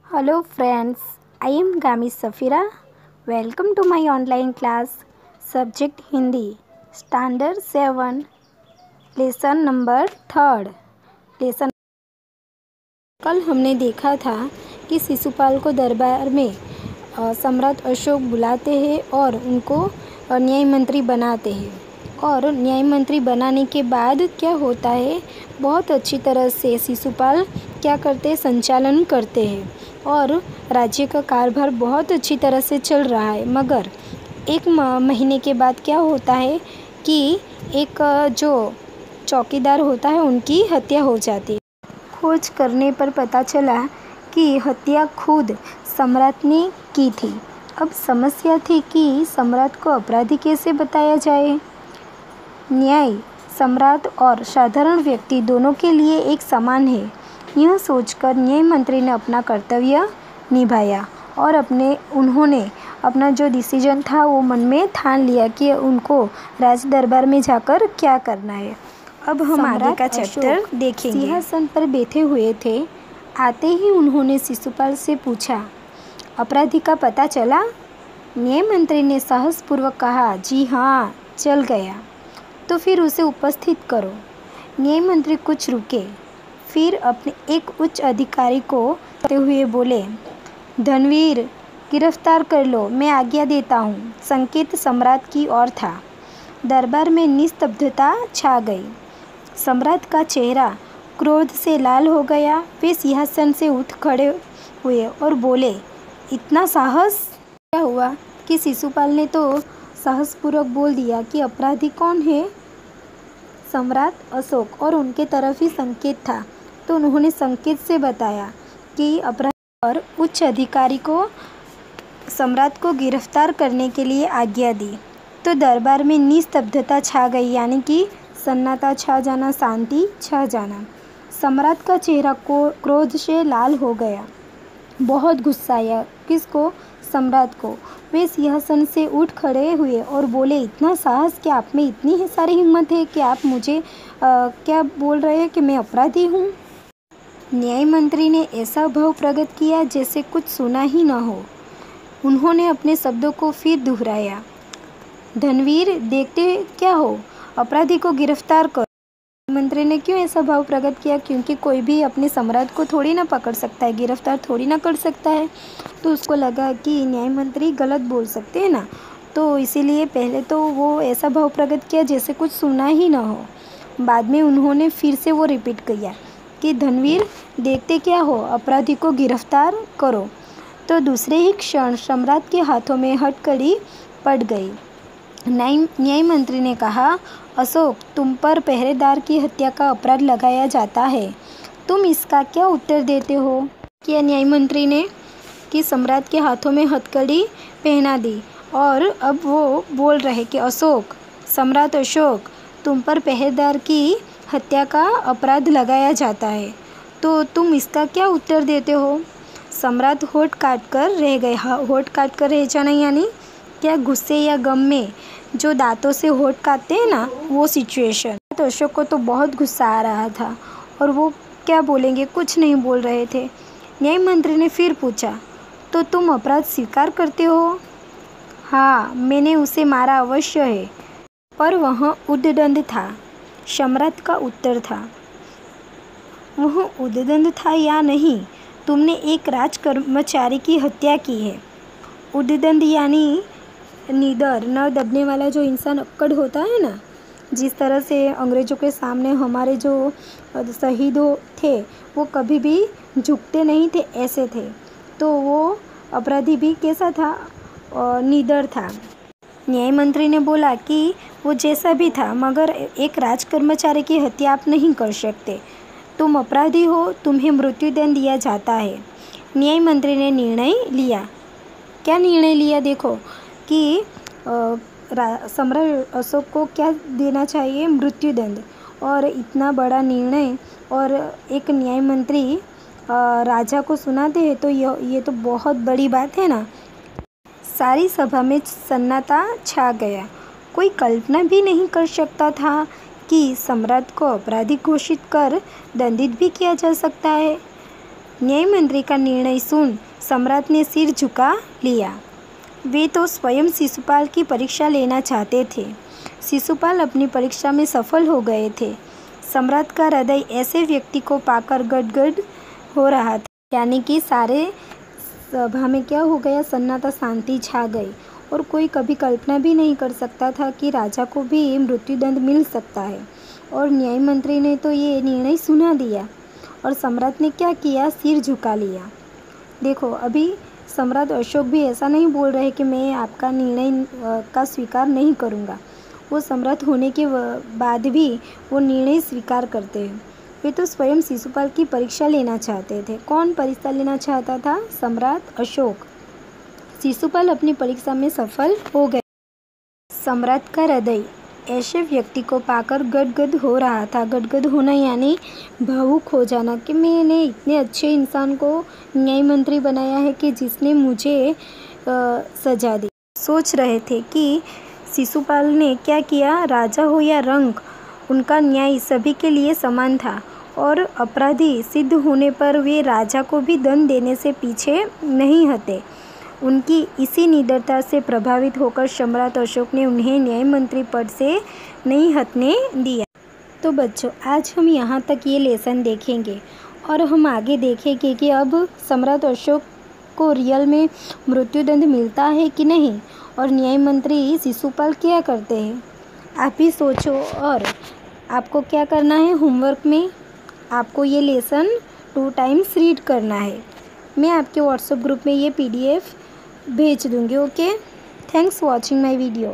Hello friends, I am Gami Safira. Welcome to my online class. Subject Hindi, Standard 7, Lesson number 3. Lesson कल हमने देखा था कि शिशुपाल को दरबार में सम्राट अशोक बुलाते हैं और उनको न्याय मंत्री बनाते हैं। और न्याय मंत्री बनाने के बाद क्या होता है, बहुत अच्छी तरह से शिशुपाल क्या करते हैं, संचालन करते हैं और राज्य का कारभार बहुत अच्छी तरह से चल रहा है। मगर एक महीने के बाद क्या होता है कि एक जो चौकीदार होता है उनकी हत्या हो जाती है। खोज करने पर पता चला कि हत्या खुद सम्राट ने की थी। अब समस्या थी कि सम्राट को अपराधी कैसे बताया जाए। न्याय सम्राट और साधारण व्यक्ति दोनों के लिए एक समान है, यह सोचकर न्याय मंत्री ने अपना कर्तव्य निभाया और उन्होंने अपना जो डिसीजन था वो मन में ठान लिया कि उनको राज दरबार में जाकर क्या करना है। अब हम आगे का चैप्टर देखेंगे। सिंहासन पर बैठे हुए थे। आते ही उन्होंने शिशुपाल से पूछा, अपराधी का पता चला? न्याय मंत्री ने साहसपूर्वक कहा, जी हाँ, चल गया। तो फिर उसे उपस्थित करो। न्याय मंत्री कुछ रुके, फिर अपने एक उच्च अधिकारी को कहते हुए बोले, धनवीर, गिरफ्तार कर लो, मैं आज्ञा देता हूँ। संकेत सम्राट की ओर था। दरबार में निस्तब्धता छा गई। सम्राट का चेहरा क्रोध से लाल हो गया। वे सिंहासन से उठ खड़े हुए और बोले, इतना साहस? क्या हुआ कि शिशुपाल ने तो साहसपूर्वक बोल दिया कि अपराधी कौन है? सम्राट अशोक, और उनके तरफ ही संकेत था। तो उन्होंने संकेत से बताया कि अपराधी और उच्च अधिकारी को सम्राट को गिरफ्तार करने के लिए आज्ञा दी। तो दरबार में निस्तब्धता छा गई, यानी कि सन्नाटा छा जाना, शांति छा जाना। सम्राट का चेहरा को क्रोध से लाल हो गया। बहुत गुस्सा आया। किसको? सम्राट को। वे सिंहासन से उठ खड़े हुए और बोले, इतना साहस? क्या आप में इतनी सारी हिम्मत है कि आप मुझे क्या बोल रहे हैं कि मैं अपराधी हूँ? न्याय मंत्री ने ऐसा भाव प्रकट किया जैसे कुछ सुना ही न हो। उन्होंने अपने शब्दों को फिर दोहराया, धनवीर, देखते क्या हो, अपराधी को गिरफ्तार करो। मंत्री ने क्यों ऐसा भाव प्रकट किया? क्योंकि कोई भी अपने सम्राट को थोड़ी ना पकड़ सकता है, गिरफ्तार थोड़ी ना कर सकता है। तो उसको लगा कि न्याय मंत्री गलत बोल सकते हैं ना, तो इसीलिए पहले तो वो ऐसा भाव प्रकट किया जैसे कुछ सुना ही ना हो। बाद में उन्होंने फिर से वो रिपीट किया कि धनवीर, देखते क्या हो, अपराधी को गिरफ्तार करो। तो दूसरे ही क्षण सम्राट के हाथों में हथकड़ी पड़ गई। न्याय मंत्री ने कहा, अशोक, तुम पर पहरेदार की हत्या का अपराध लगाया जाता है, तुम इसका क्या उत्तर देते हो? क्या न्याय मंत्री ने कि सम्राट के हाथों में हथकड़ी पहना दी और अब वो बोल रहे कि अशोक, सम्राट अशोक, तुम पर पहरेदार की हत्या का अपराध लगाया जाता है, तो तुम इसका क्या उत्तर देते हो? सम्राट होठ काट कर रह गए। होठ काट कर रह जाना यानी क्या? गुस्से या गम में जो दांतों से होठ काटते हैं ना, वो सिचुएशन। तो अशोक को तो बहुत गुस्सा आ रहा था और वो क्या बोलेंगे, कुछ नहीं बोल रहे थे। न्याय मंत्री ने फिर पूछा, तो तुम अपराध स्वीकार करते हो? हाँ, मैंने उसे मारा अवश्य है, पर वह उद्दंड था। सम्राट का उत्तर था। वह उद्दंड था या नहीं, तुमने एक राजकर्मचारी की हत्या की है। उद्दंड यानी निडर, न दबने वाला जो इंसान अक्कड़ होता है ना, जिस तरह से अंग्रेज़ों के सामने हमारे जो शहीद थे वो कभी भी झुकते नहीं थे, ऐसे थे। तो वो अपराधी भी कैसा था? निडर था। न्याय मंत्री ने बोला कि वो जैसा भी था, मगर एक राजकर्मचारी की हत्या आप नहीं कर सकते, तुम अपराधी हो, तुम्हें मृत्युदंड दिया जाता है। न्याय मंत्री ने निर्णय लिया। क्या निर्णय लिया? देखो कि सम्राट अशोक को क्या देना चाहिए? मृत्युदंड। और इतना बड़ा निर्णय और एक न्याय मंत्री राजा को सुनाते हैं, तो ये तो बहुत बड़ी बात है ना। सारी सभा में सन्नाटा छा गया। कोई कल्पना भी नहीं कर सकता था कि सम्राट को अपराधी घोषित कर दंडित भी किया जा सकता है। न्याय मंत्री का निर्णय सुन सम्राट ने सिर झुका लिया। वे तो स्वयं शिशुपाल की परीक्षा लेना चाहते थे। शिशुपाल अपनी परीक्षा में सफल हो गए थे। सम्राट का हृदय ऐसे व्यक्ति को पाकर गदगद हो रहा था, यानी कि सारे सभा में क्या हो गया, सन्नाटा, शांति छा गई। और कोई कभी कल्पना भी नहीं कर सकता था कि राजा को भी मृत्युदंड मिल सकता है। और न्याय मंत्री ने तो ये निर्णय सुना दिया और सम्राट ने क्या किया, सिर झुका लिया। देखो, अभी सम्राट अशोक भी ऐसा नहीं बोल रहे कि मैं आपका निर्णय का स्वीकार नहीं करूँगा। वो सम्राट होने के बाद भी वो निर्णय स्वीकार करते हैं। वे तो स्वयं शिशुपाल की परीक्षा लेना चाहते थे। कौन परीक्षा लेना चाहता था? सम्राट अशोक। शिशुपाल अपनी परीक्षा में सफल हो गए। सम्राट का हृदय ऐसे व्यक्ति को पाकर गदगद हो रहा था। गदगद होना यानी भावुक हो जाना कि मैंने इतने अच्छे इंसान को न्याय मंत्री बनाया है कि जिसने मुझे सजा दी। सोच रहे थे कि शिशुपाल ने क्या किया, राजा हो या रंक, उनका न्याय सभी के लिए समान था और अपराधी सिद्ध होने पर वे राजा को भी दंड देने से पीछे नहीं हटे। उनकी इसी निडरता से प्रभावित होकर सम्राट अशोक ने उन्हें न्याय मंत्री पद से नहीं हटने दिया। तो बच्चों, आज हम यहाँ तक ये लेसन देखेंगे और हम आगे देखेंगे कि अब सम्राट अशोक को रियल में मृत्युदंड मिलता है कि नहीं और न्याय मंत्री शिशुपाल क्या करते हैं। आप ही सोचो। और आपको क्या करना है, होमवर्क में आपको ये लेसन 2 टाइम्स रीड करना है। मैं आपके व्हाट्सएप ग्रुप में ये PDF भेज दूँगी। Okay, thanks watching my video.